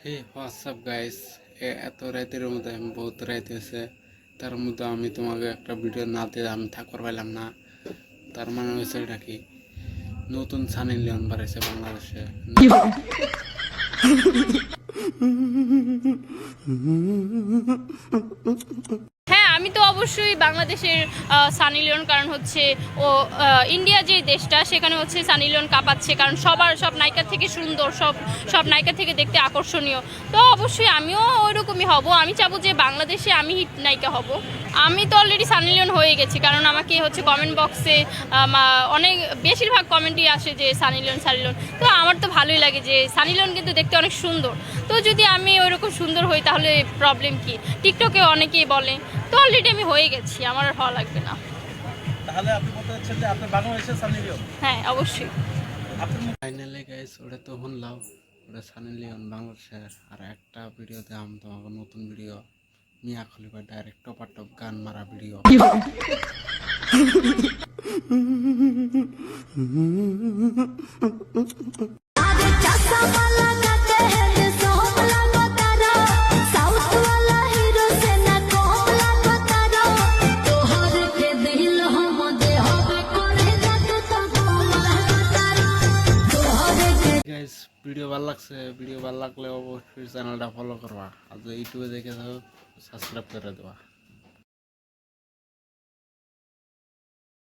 হে WhatsApp guys, এত রাতের মধ্যে আমি বহুত রাত হয়েছে, তার মধ্যে আমি তোমাকে একটা ভিডিও না দিয়ে আমি থাকতে পারলাম না। তার মানে হয়েছে এটা কি, নতুন সানি লিওন বাড়াইছে বাংলাদেশে। হ্যাঁ, আমি তো অবশ্যই বাংলাদেশের সানি লিওন, কারণ হচ্ছে ও ইন্ডিয়া যে দেশটা সেখানে হচ্ছে সানি লিওন কাঁপাচ্ছে, কারণ সব নায়িকা থেকে সুন্দর, সব নায়িকা থেকে দেখতে আকর্ষণীয়। তো অবশ্যই আমিও ওইরকমই হব, আমি চাবো যে বাংলাদেশে আমি হিট নায়িকা হব। আমি তো অলরেডি সানি লিওন হয়ে গেছি, কারণ আমাকে হচ্ছে কমেন্ট বক্সে অনেক বেশিরভাগ কমেন্টই আসে যে সানি লিওন। তো আমার তো ভালোই লাগে যে সানি লিওন কিন্তু দেখতে অনেক সুন্দর। তো যদি আমি ওইরকম সুন্দর হই তাহলে প্রবলেম কি? টিকটকে অনেকেই বলে, তো অলরেডি আমি হয়ে গেছি, আমার আর হওয়া লাগবে না। তাহলে আপনি বলতে চাচ্ছেন যে আপনি বাংলাদেশের সানি লিওন? হ্যাঁ, অবশ্যই। ফাইনালি গাইস, ওটা তো শুনলাম ওটা সানি লিওন বাংলাদেশের। আর একটা ভিডিওতে আমি তোমাকে নতুন ভিডিও মিয়া খলিফা ডাইরেক্ট টপ গান মারা ভিডিও। গাইস, ভিডিও ভালো লাগলে অবশ্যই চ্যানেলটা ফলো করবা, আর যদি ইউটিউবে দেখে থাকো সাবস্ক্রাইব করে দেবা।